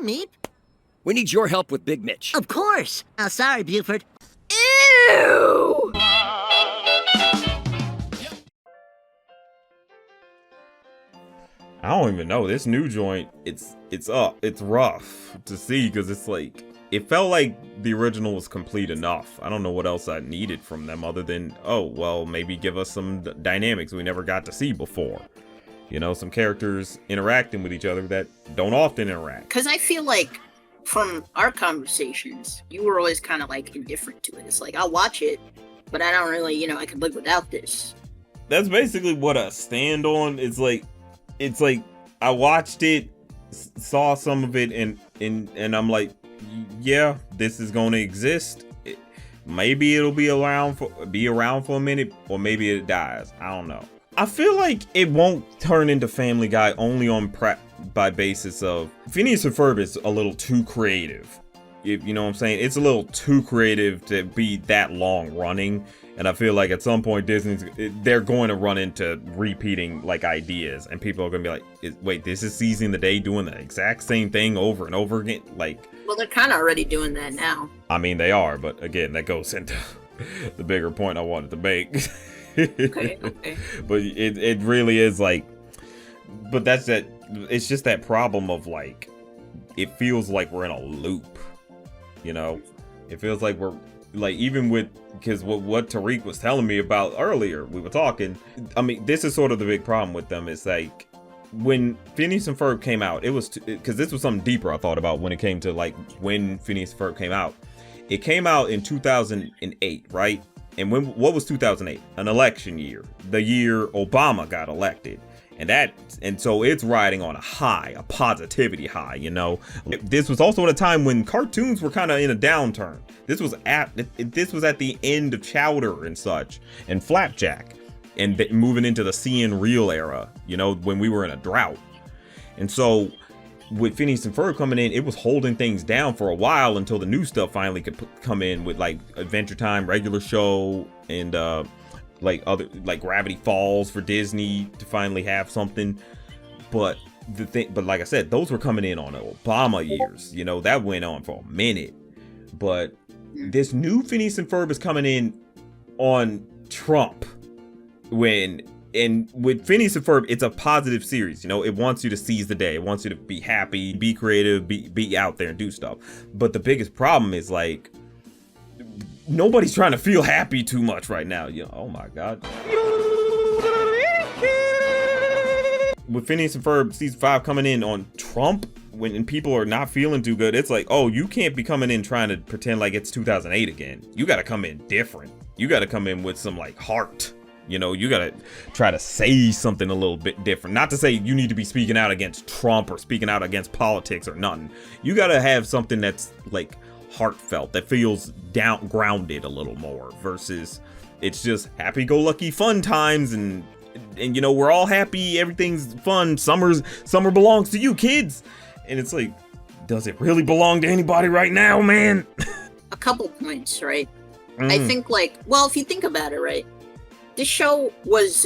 Meep. We need your help with Big Mitch. Of course. Sorry, Buford. Ew! I don't even know. This new joint, it's rough to see because it's like, it felt like the original was complete enough. I don't know what else I needed from them other than, oh, well, maybe give us some dynamics we never got to see before. You know, some characters interacting with each other that don't often interact. Because I feel like from our conversations, you were always kind of like indifferent to it. It's like, I'll watch it, but I don't really, I could live without this. That's basically what I stand on. It's like I watched it, saw some of it, and I'm like, yeah, this is going to exist. Maybe it'll be around for a minute, or maybe it dies. I don't know. I feel like it won't turn into Family Guy only on by basis of Phineas and Ferb is a little too creative. You know what I'm saying? It's a little too creative to be that long running. And I feel like at some point they're going to run into repeating like ideas, and people are going to be like, wait, this is seizing the day doing the exact same thing over and over again. Like, well, they're kind of already doing that now. I mean, they are, but again, that goes into the bigger point I wanted to make. Okay. But it really is like, but it's just that problem of like, it feels like we're in a loop, it feels like we're like, even with, because what Tariq was telling me about earlier, we were talking, I mean, this is sort of the big problem with them. It's like, when Phineas and Ferb came out, it was, because this was something deeper I thought about when it came to like, when Phineas and Ferb came out. It came out in 2008, right? And what was 2008? An election year. The year Obama got elected. And so it's riding on a high, a positivity high, This was also at a time when cartoons were kind of in a downturn. This was at the end of Chowder and such, and Flapjack, and moving into the seeing real era, when we were in a drought. And so with Phineas and Ferb coming in, it was holding things down for a while until the new stuff finally could come in with like Adventure Time, regular show, and like other, like Gravity Falls for Disney to finally have something. But like I said, those were coming in on Obama years, that went on for a minute. But this new Phineas and Ferb is coming in on Trump, and with Phineas and Ferb, it's a positive series. It wants you to seize the day. It wants you to be happy, be creative, be out there and do stuff. But the biggest problem is like, nobody's trying to feel happy too much right now. Oh my God. With Phineas and Ferb season 5 coming in on Trump, when people are not feeling too good, it's like, oh, you can't be coming in trying to pretend like it's 2008 again. You got to come in different. You got to come in with some like heart. You got to try to say something a little bit different. Not to say you need to be speaking out against Trump or speaking out against politics or nothing. You got to have something that's like heartfelt, that feels grounded a little more, versus it's just happy-go-lucky fun times and we're all happy, everything's fun, summer belongs to you kids, and it's like, does it really belong to anybody right now, man? A couple points, right? I think if you think about it, right, this show was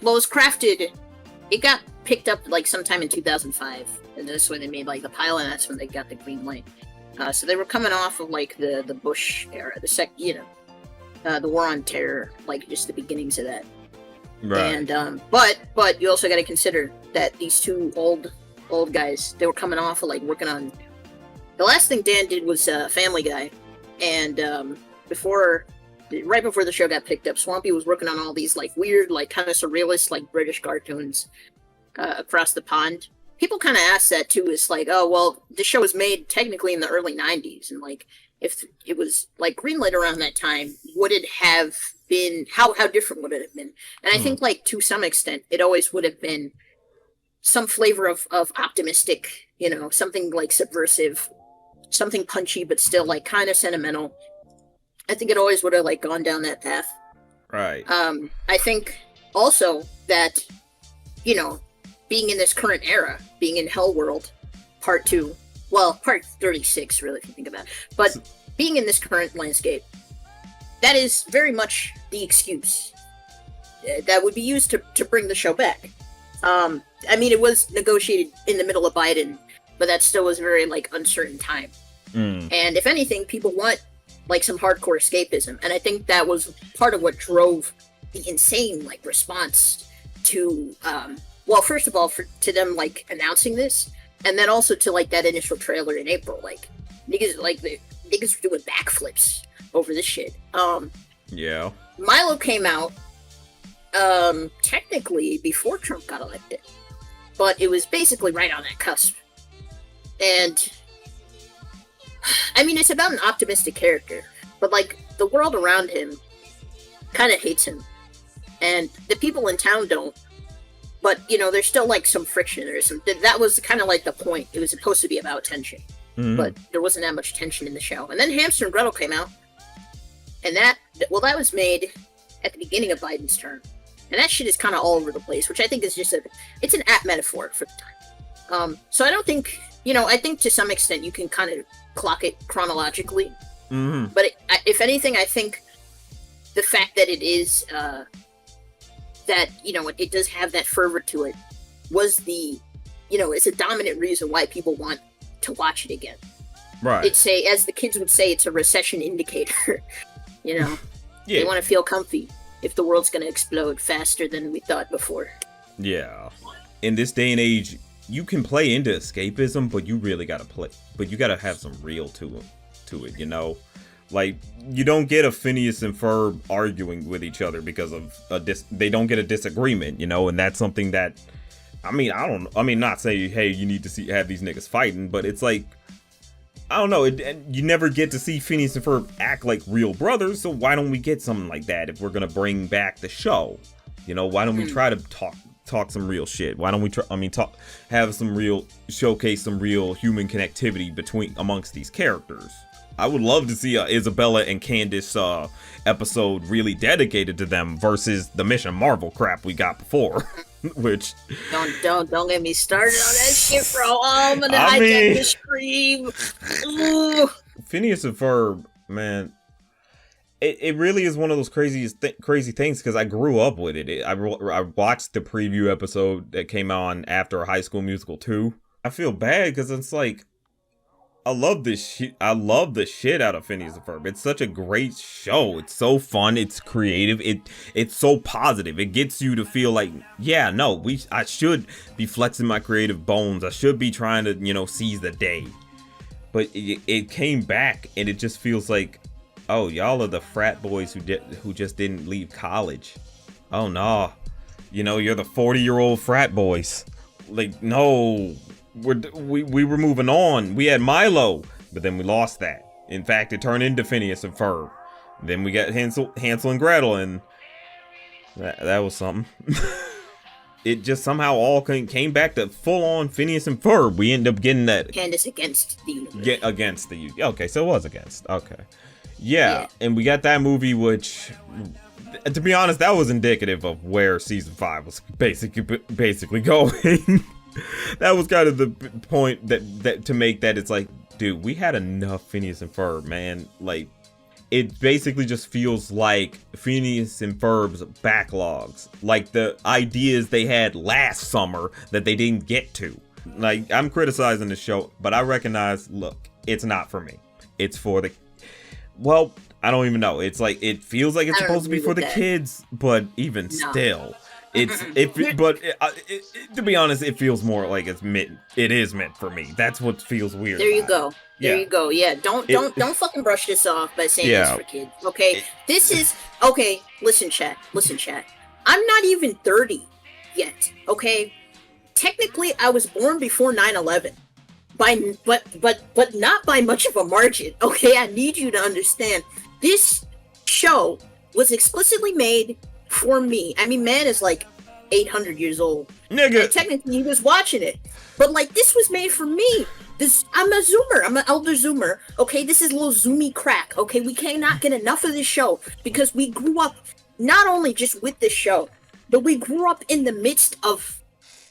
was crafted, it got picked up like sometime in 2005, and that's when they made like the pilot, and that's when they got the green light. So they were coming off of like the Bush era, the War on Terror, like just the beginnings of that. Right. And but you also got to consider that these two old guys, they were coming off of like working on. The last thing Dan did was Family Guy, and right before the show got picked up, Swampy was working on all these like weird, like kind of surrealist, like British cartoons across the pond. People kind of ask that too. It's like, oh well, this show was made technically in the early '90s, and like if it was like greenlit around that time, would it have been how different would it have been? And I think like to some extent, it always would have been some flavor of optimistic, something like subversive, something punchy, but still like kind of sentimental. I think it always would have like gone down that path. Right. I think also that, being in this current era, being in Hell World, part 2, well, part 36, really, if you think about it, but being in this current landscape, that is very much the excuse that would be used to bring the show back. I mean, it was negotiated in the middle of Biden, but that still was a very like uncertain time. Mm. And if anything, people want like some hardcore escapism, and I think that was part of what drove the insane like response to well, first of all, to them like announcing this, and then also to like that initial trailer in April. Like niggas were doing backflips over this shit. Yeah. Milo came out technically before Trump got elected, but it was basically right on that cusp. And I mean, it's about an optimistic character, but like the world around him kind of hates him, and the people in town don't. But you know, there's still like some friction. That was kind of like the point. It was supposed to be about tension, but there wasn't that much tension in the show. And then Hamster and Gretel came out, and that was made at the beginning of Biden's term, and that shit is kind of all over the place, which I think is just it's an apt metaphor for the time. So I don't think, you know, I think to some extent you can kind of clock it chronologically, but if anything, I think the fact that it is that, you know, it does have that fervor to it was it's a dominant reason why people want to watch it again. Right. It's as the kids would say, it's a recession indicator. You know, yeah. They want to feel comfy if the world's going to explode faster than we thought before. Yeah. In this day and age, you can play into escapism, but you really got to have some real to it, you know? Like, you don't get a Phineas and Ferb arguing with each other because of they don't get a disagreement, you know? And that's something that, not saying, hey, you need to have these niggas fighting, but it's like, I don't know, you never get to see Phineas and Ferb act like real brothers, so why don't we get something like that if we're gonna bring back the show? You know, why don't we try to talk some real shit? Why don't we showcase some real human connectivity amongst these characters? I would love to see Isabella and Candace episode really dedicated to them versus the Mission Marvel crap we got before. Which don't get me started on that shit, bro. Oh, I'm gonna hijack the stream. Ooh. Phineas and Ferb, man, it really is one of those crazy things because I grew up with it. I watched the preview episode that came on after High School Musical 2. I feel bad because it's like, I love this shit. I love the shit out of Phineas and Ferb. It's such a great show. It's so fun. It's creative. It's so positive. It gets you to feel like, yeah, no, I should be flexing my creative bones. I should be trying to, you know, seize the day. But it came back, and it just feels like, oh, y'all are the frat boys who just didn't leave college. Oh no, you know, you're the 40-year-old frat boys. Like, no. We were moving on. We had Milo, but then we lost that. In fact, it turned into Phineas and Ferb. Then we got Hansel and Gretel, and that was something. It just somehow all came back to full-on Phineas and Ferb. We ended up getting that Candace against the universe. Against the okay, so it was against. Okay, yeah, and we got that movie, which, to be honest, that was indicative of where season 5 was basically going. That was kind of the point that to make that it's like, dude, we had enough Phineas and Ferb, man. Like, it basically just feels like Phineas and Ferb's backlogs, like the ideas they had last summer that they didn't get to. Like, I'm criticizing the show, but I recognize, look, it's not for me. It's for well, I don't even know. It's like, it feels like it's supposed to be for the kids, but even still. To be honest, it feels more like it is meant for me. That's what feels weird. There you go. There you go. Yeah, don't fucking brush this off by saying it's for kids. Okay, this is okay. Listen, chat. I'm not even 30 yet. Okay, technically, I was born before 9/11, but not by much of a margin. Okay, I need you to understand. This show was explicitly made for me. I mean, Mann is like 800 years old. Nigga. Technically, he was watching it. But, like, this was made for me. I'm a Zoomer. I'm an elder Zoomer. Okay, this is a little Zoomy crack. Okay, we cannot get enough of this show because we grew up not only just with this show, but we grew up in the midst of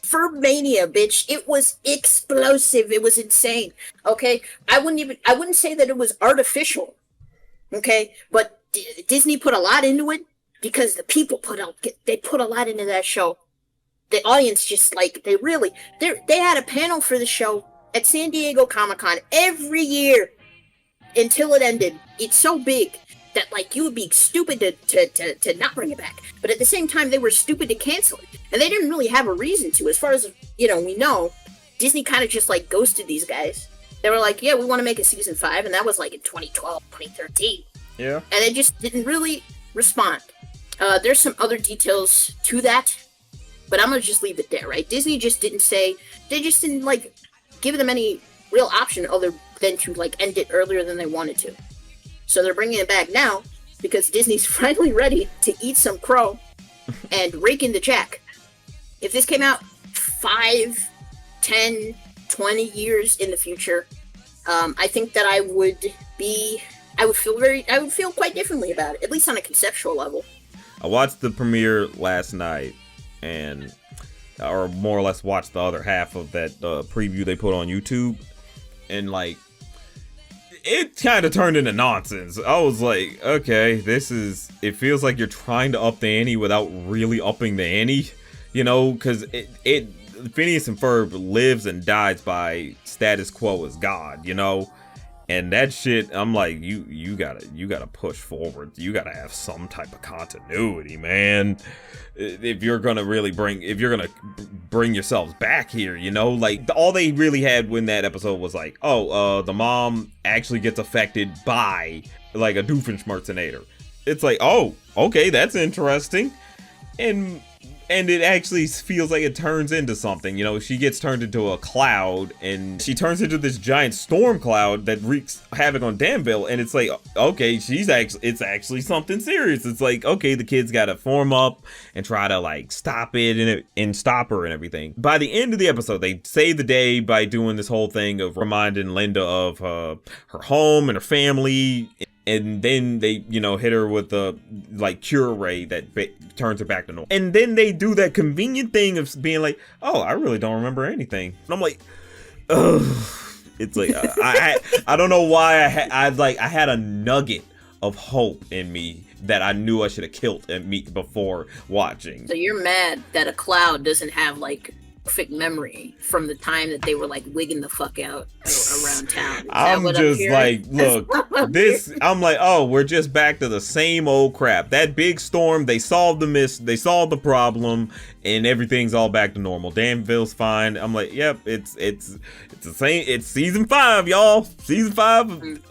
Ferbmania, bitch. It was explosive. It was insane. Okay, I wouldn't say that it was artificial. Okay, but Disney put a lot into it. Because the people put a lot into that show. The audience just like, they had a panel for the show at San Diego Comic-Con every year until it ended. It's so big that, like, you would be stupid to not bring it back. But at the same time, they were stupid to cancel it. And they didn't really have a reason to. As far as, we know, Disney kind of just, like, ghosted these guys. They were like, yeah, we want to make a season 5, and that was, like, in 2012, 2013. Yeah. And they just didn't really respond. There's some other details to that, but I'm going to just leave it there, right? Disney just didn't like, give them any real option other than to, like, end it earlier than they wanted to. So they're bringing it back now because Disney's finally ready to eat some crow and rake in the check. If this came out 5, 10, 20 years in the future, I think that I would feel quite differently about it, at least on a conceptual level. I watched the premiere last night, or more or less watched the other half of that preview they put on YouTube, and like, it kind of turned into nonsense. I was like, okay, it feels like you're trying to up the ante without really upping the ante, because Phineas and Ferb lives and dies by status quo as God, and that shit, I'm like, you gotta push forward. You gotta have some type of continuity, man. If you're gonna bring yourselves back here, like, all they really had when that episode was like, the mom actually gets affected by, like, a Doofenshmirtinator. It's like, oh, okay, that's interesting. And it actually feels like it turns into something, she gets turned into a cloud, and she turns into this giant storm cloud that wreaks havoc on Danville, and it's like, okay, it's actually something serious. It's like, okay, the kids gotta form up and try to, like, stop it and stop her and everything. By the end of the episode, they save the day by doing this whole thing of reminding Linda of her home and her family. And then they, hit her with the, like, cure ray that turns her back to normal. And then they do that convenient thing of being like, oh, I really don't remember anything. And I'm like, ugh. It's like, I don't know why I had a nugget of hope in me that I knew I should have killed before watching. So you're mad that a cloud doesn't have, like, perfect memory from the time that they were, like, wigging the fuck out around town. I'm just like, look, I'm like, oh, we're just back to the same old crap. That big storm, they solved the problem, and everything's all back to normal. Danville's fine. I'm like, yep, it's the same. It's season 5, y'all. Season 5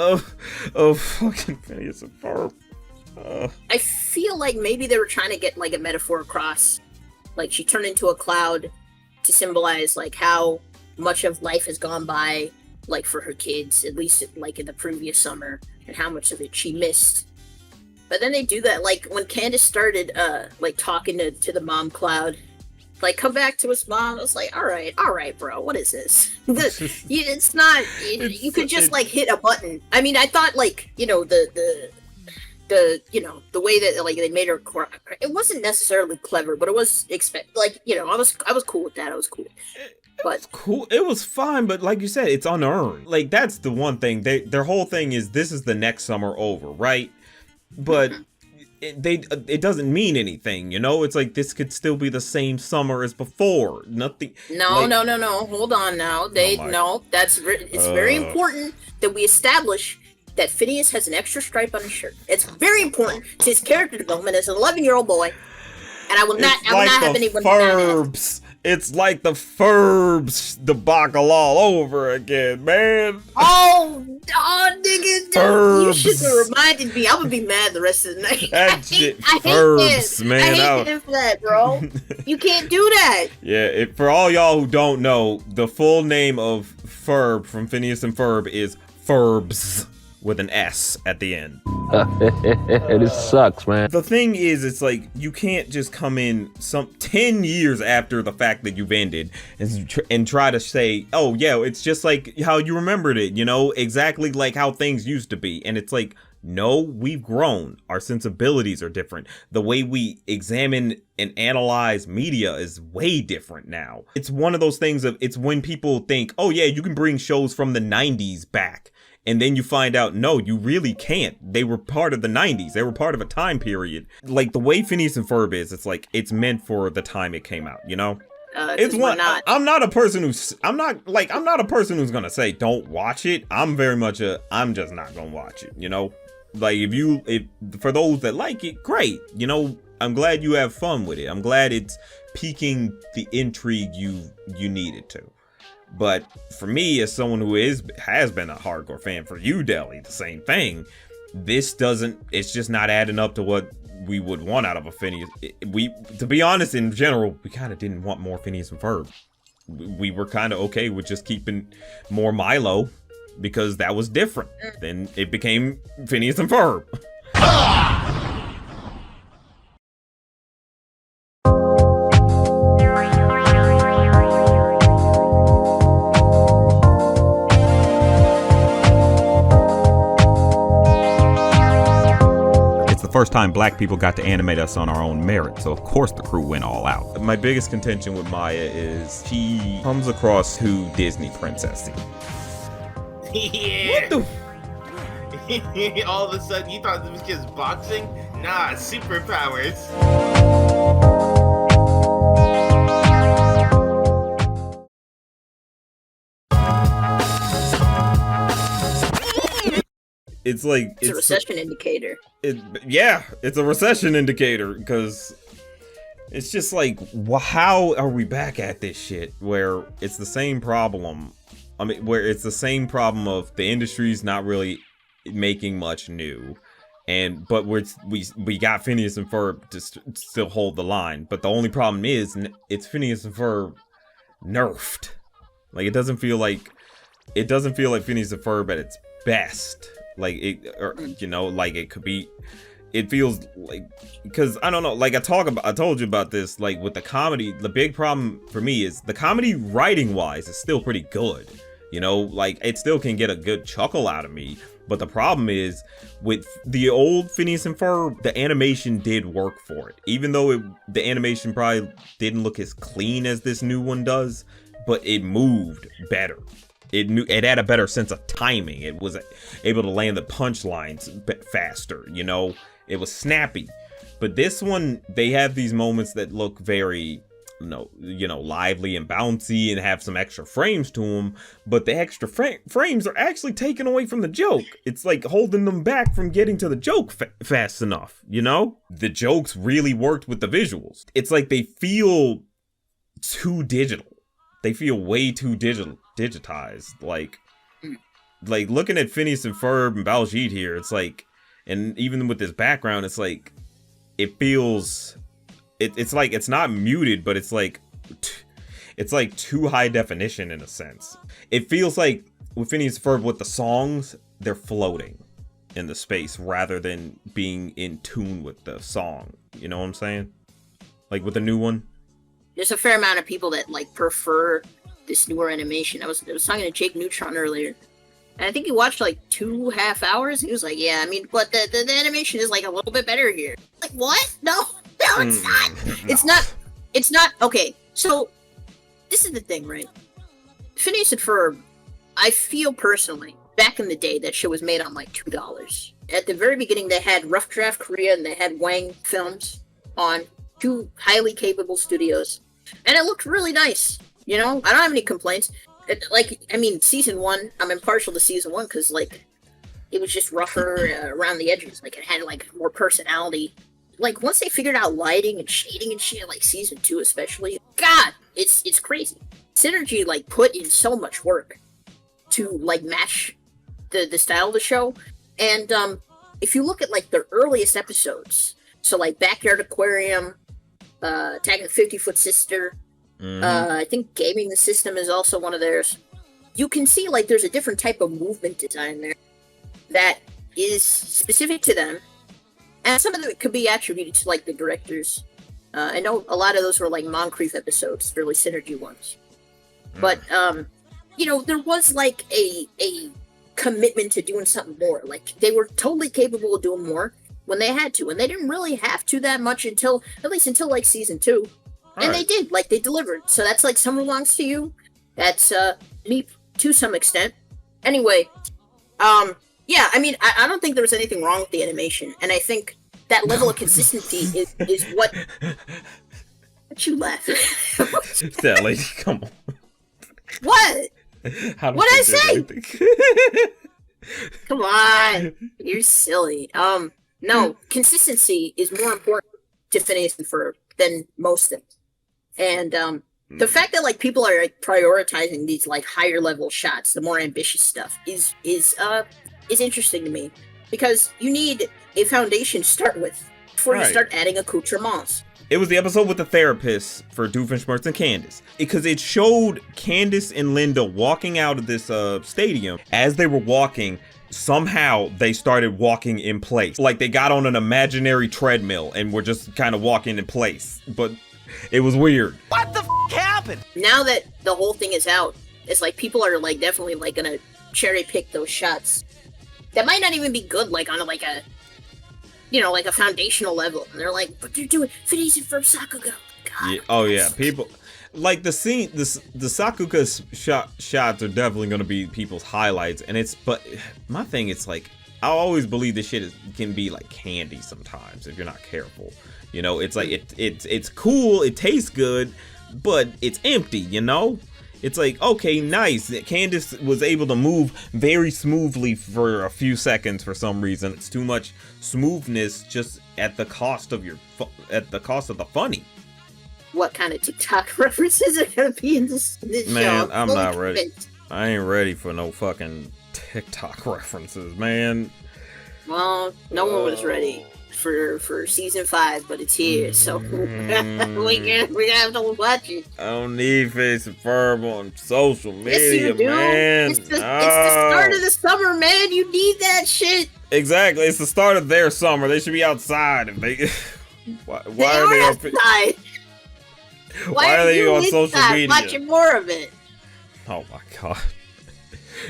of fucking Phineas and Ferb. I feel like maybe they were trying to get, like, a metaphor across. Like, she turned into a cloud to symbolize, like, how much of life has gone by, like, for her kids, at least, like, in the previous summer, and how much of it she missed. But then they do that, like, when Candace started, like, talking to the mom cloud, like, come back to us, mom. I was like, all right, bro, what is this? It's not, you could just, like, hit a button. I mean, I thought, like, the way that, like, they made her cry, it wasn't necessarily clever, but it was I was cool with that. I was cool. But it's cool. It was fine, but like you said, it's unearned. Like, that's the one thing. Their whole thing is, this is the next summer over, right? But it doesn't mean anything, It's like, this could still be the same summer as before. Nothing. No. Hold on now. It's very important that we establish that Phineas has an extra stripe on his shirt. It's very important to his character development as an 11-year-old boy, and I will not have anyone. Ferbs. It's like the Ferbs debacle all over again, man. Oh, nigga, Ferbs. You should have reminded me. I'm gonna be mad the rest of the night. That shit, Ferbs, man. I hate him for that, bro. You can't do that. Yeah, for all y'all who don't know, the full name of Ferb from Phineas and Ferb is Ferbs, with an S at the end. It sucks, man. The thing is, it's like, you can't just come in 10 years after the fact that you've ended and try to say, oh yeah, it's just like how you remembered it, exactly like how things used to be. And it's like, no, we've grown. Our sensibilities are different. The way we examine and analyze media is way different now. It's one of those things it's when people think, oh yeah, you can bring shows from the 90s back. And then you find out, no, you really can't. They were part of the 90s. They were part of a time period. Like, the way Phineas and Ferb is, it's like, it's meant for the time it came out, It's one. not. I'm not a person who's. I'm not a person who's gonna say don't watch it. I'm very much I'm just not gonna watch it. You know, like if for those that like it, great. You know, I'm glad you have fun with it. I'm glad it's piquing the intrigue you needed to. But for me, as someone who has been a hardcore fan, for you, Deli, the same thing. This doesn't. It's just not adding up to what we would want out of a Phineas. To be honest, in general, we kind of didn't want more Phineas and Ferb. We were kind of okay with just keeping more Milo because that was different. Then it became Phineas and Ferb. First time black people got to animate us on our own merit, so of course the crew went all out. My biggest contention with Maya is she comes across too Disney princessy. Yeah. What the? All of a sudden, you thought this was just boxing? Nah, superpowers. It's like It's a recession indicator. It's a recession indicator because it's just like, how are we back at this shit where it's the same problem? I mean, where it's the same problem of the industry's not really making much new, but we got Phineas and Ferb to still hold the line. But the only problem is it's Phineas and Ferb nerfed. Like it doesn't feel like Phineas and Ferb at its best. Like it could be. It feels like, because I don't know, like I told you about this, like with the comedy, the big problem for me is the comedy writing wise is still pretty good. You know, like it still can get a good chuckle out of me. But the problem is with the old Phineas and Ferb, the animation did work for it. Even though the animation probably didn't look as clean as this new one does, but it moved better. It had a better sense of timing. It was able to land the punchlines faster, you know? It was snappy. But this one, they have these moments that look very, lively and bouncy and have some extra frames to them. But the extra frames are actually taken away from the joke. It's like holding them back from getting to the joke fast enough, you know? The jokes really worked with the visuals. It's like they feel too digital. They feel way too digitized. Like looking at Phineas and Ferb and Baljeet here, it's like, and even with this background, it's like, it feels, it's like, it's not muted, but it's like too high definition in a sense. It feels like with Phineas and Ferb, with the songs, they're floating in the space rather than being in tune with the song. You know what I'm saying? Like with the new one. There's a fair amount of people that like prefer this newer animation. I was talking to Jake Neutron earlier, and I think he watched like 2.5 hours. He was like, "Yeah, I mean, but the animation is like a little bit better here." Like, what? No, it's not. It's not. Okay, so this is the thing, right? Phineas and Ferb, I feel personally, back in the day, that show was made on like $2. At the very beginning, they had Rough Draft Korea and they had Wang Films on, two highly capable studios, and it looked really nice. You know, I don't have any complaints. Season 1, I'm impartial to season 1 because like it was just rougher around the edges. Like it had like more personality. Like once they figured out lighting and shading and shit, like season 2 especially, God, it's crazy. Synergy like put in so much work to like match the style of the show, and if you look at like the earliest episodes, so like Backyard Aquarium, Attacking the 50-Foot Sister, I think Gaming the System is also one of theirs. You can see like there's a different type of movement design there that is specific to them, and some of them could be attributed to like the directors. I know a lot of those were like Moncrief episodes, early Synergy ones, but there was like a commitment to doing something more. Like they were totally capable of doing more when they had to, and they didn't really have to that much until like season 2. And they did, like they delivered. So that's like Summer Belongs to You. That's me to some extent. Anyway, yeah, I mean, I don't think there was anything wrong with the animation, and I think that level of consistency is what What you laughing at? That lady, come on. What? How What'd I say? say? Come on. You're silly. No, consistency is more important to Phineas and Ferb than most things. And the fact that like people are like prioritizing these like higher level shots, the more ambitious stuff is interesting to me, because you need a foundation to start with before you start adding accoutrements. It was the episode with the therapist for Doofenshmirtz and Candace, because it showed Candace and Linda walking out of this stadium. As they were walking, somehow they started walking in place. Like they got on an imaginary treadmill and were just kind of walking in place. But it was weird. What the f happened? Now that the whole thing is out, it's like people are like definitely like gonna cherry pick those shots that might not even be good, like on like a, you know, like a foundational level. And they're like, but they're doing Phineas and Ferb Sakuga. God. Yeah, oh yeah, people like the scene. The Sakuga shots are definitely gonna be people's highlights. And it's, but my thing, it's like I always believe this shit can be like candy sometimes if you're not careful. You know, it's like it's cool, it tastes good, but it's empty. You know. It's like, okay, nice. Candace was able to move very smoothly for a few seconds for some reason. It's too much smoothness just at the cost of the funny. What kind of TikTok references are gonna be in this Man, show? I'm not ready. I ain't ready for no fucking TikTok references, man. Well, no one was ready for season 5, but it's here, so we're gonna have to watch it. I don't need Phineas and Ferb on social media, Yes, you do. man. It's the start of the summer, man. You need that shit. Exactly, it's the start of their summer. They should be outside. If they, why are they outside? Why are they on social media? Watching more of it. Oh my god.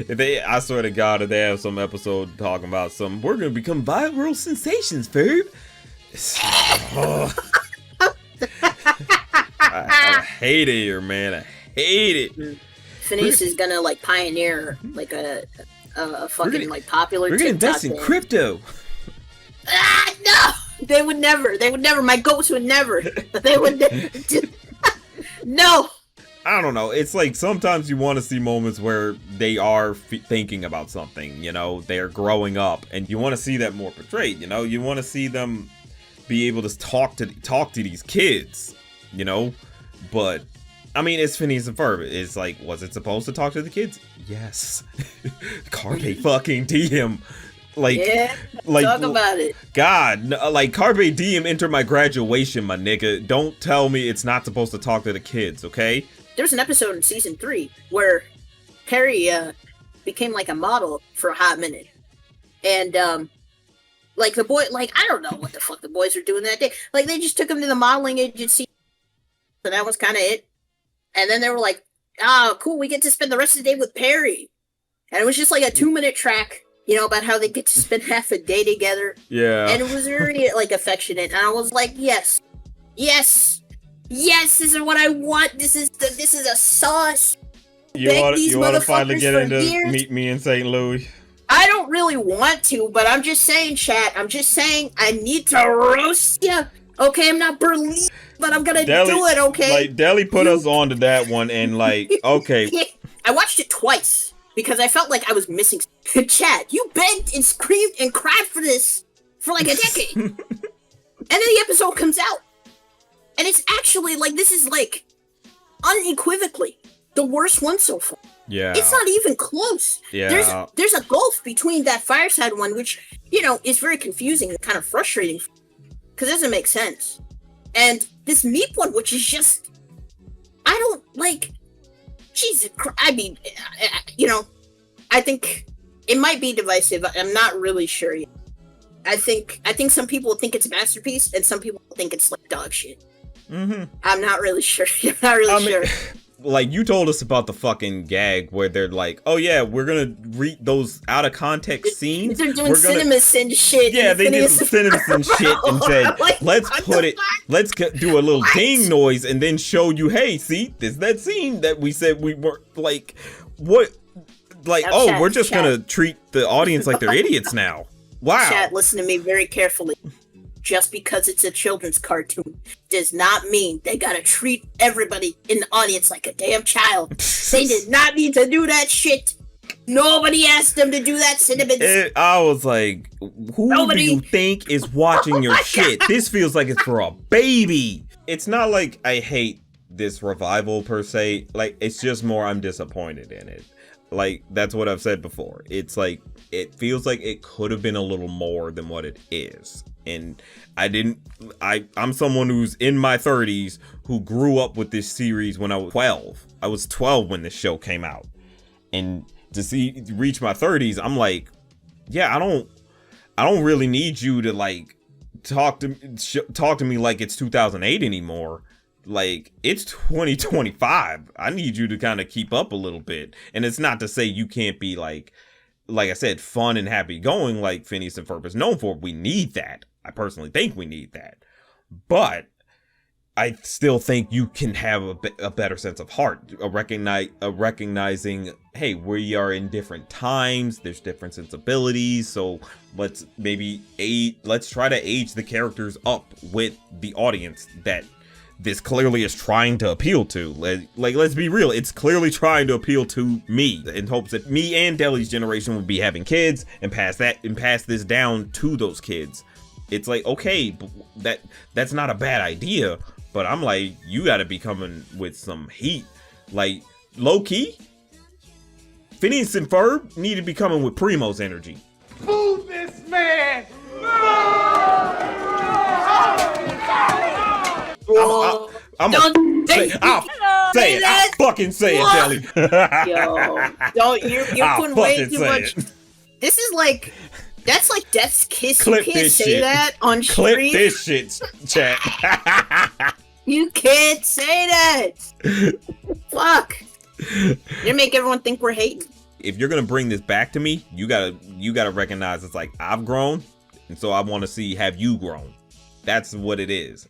I swear to God, if they have some episode talking about we're gonna become viral sensations, Ferb. I hate it here, man. I hate it. Phineas is gonna like pioneer like a fucking like popular. We're gonna invest in crypto. No, they would never. They would never. My goats would never. They would never. No. I don't know. It's like sometimes you want to see moments where they are thinking about something, you know, they're growing up, and you want to see that more portrayed, you know, you want to see them be able to talk to these kids, you know, but I mean, it's Phineas and Ferb. It's like, was it supposed to talk to the kids? Yes. Carpe fucking diem. Like, yeah, like, talk about it. God, like Carpe diem enter my graduation, my nigga. Don't tell me it's not supposed to talk to the kids, okay? There's an episode in season 3 where Perry became like a model for a hot minute, and like the boy, like I don't know what the fuck the boys are doing that day. Like they just took him to the modeling agency, and that was kind of it. And then they were like, "Oh, cool, we get to spend the rest of the day with Perry," and it was just like a 2-minute track, you know, about how they get to spend half a day together. Yeah, and it was very like affectionate, and I was like, yes. Yes, this is what I want. This is a sauce. You want to finally get into Meet Me in St. Louis? I don't really want to, but I'm just saying, chat. I'm just saying I need to roast you. Okay, I'm not Berlin, but I'm gonna do it. Okay. Like Deli put us on to that one, and like, okay. I watched it twice because I felt like I was missing. Chat, you begged and screamed and cried for this for like a decade, and then the episode comes out. And it's actually like, this is like unequivocally the worst one so far. Yeah. It's not even close. Yeah. There's a gulf between that Fireside one, which, you know, is very confusing and kind of frustrating because it doesn't make sense. And this Meep one, which is just, I don't like, Jesus Christ. I mean, you know, I think it might be divisive. I'm not really sure yet. I think some people think it's a masterpiece and some people think it's like dog shit. Mm-hmm. I'm not really sure. I'm not really sure. Like, you told us about the fucking gag where they're like, oh yeah, we're gonna read those out of context scenes. They're doing CinemaSin shit. Yeah, they did some CinemaSin shit and said, like, let's do a little ding noise and then show you, hey, see, this that scene that we said we were like, what? Like, now, we're just gonna treat the audience like they're idiots now. Wow. Chat, listen to me very carefully. just because it's a children's cartoon does not mean they gotta treat everybody in the audience like a damn child. They did not need to do that shit. Nobody asked them to do that, Cinnamon. I was like, who do you think is watching your shit? This feels like it's for a baby. It's not like I hate this revival per se. Like, it's just more I'm disappointed in it. Like, that's what I've said before. It's like, it feels like it could have been a little more than what it is. And I'm someone who's in my 30s who grew up with this series when I was 12. I was 12 when this show came out. And to reach my 30s, I'm like, yeah, I don't really need you to like talk to me like it's 2008 anymore. Like, it's 2025. I need you to kind of keep up a little bit. And it's not to say you can't be like I said, fun and happy going like Phineas and Ferb is known for. We need that. I personally think we need that. But I still think you can have a better sense of heart, recognizing, hey, we are in different times. There's different sensibilities. So let's try to age the characters up with the audience that this clearly is trying to appeal to. Like, let's be real. It's clearly trying to appeal to me in hopes that me and Deli's generation would be having kids and pass this down to those kids. It's like, okay, that's not a bad idea, but I'm like, you got to be coming with some heat. Like, low key, Phineas and Ferb need to be coming with Primo's energy. Fool this man! I'll say it. I'll fucking say it, Deli. Yo, don't you're putting way too much. This is like, that's like Death's Kiss. Clip You can't this say shit. that on Clip stream. this shit, chat. You can't say that. Fuck. You make everyone think we're hating. If you're gonna bring this back to me, you gotta recognize it's like, I've grown, and so I want to see, have you grown? That's what it is.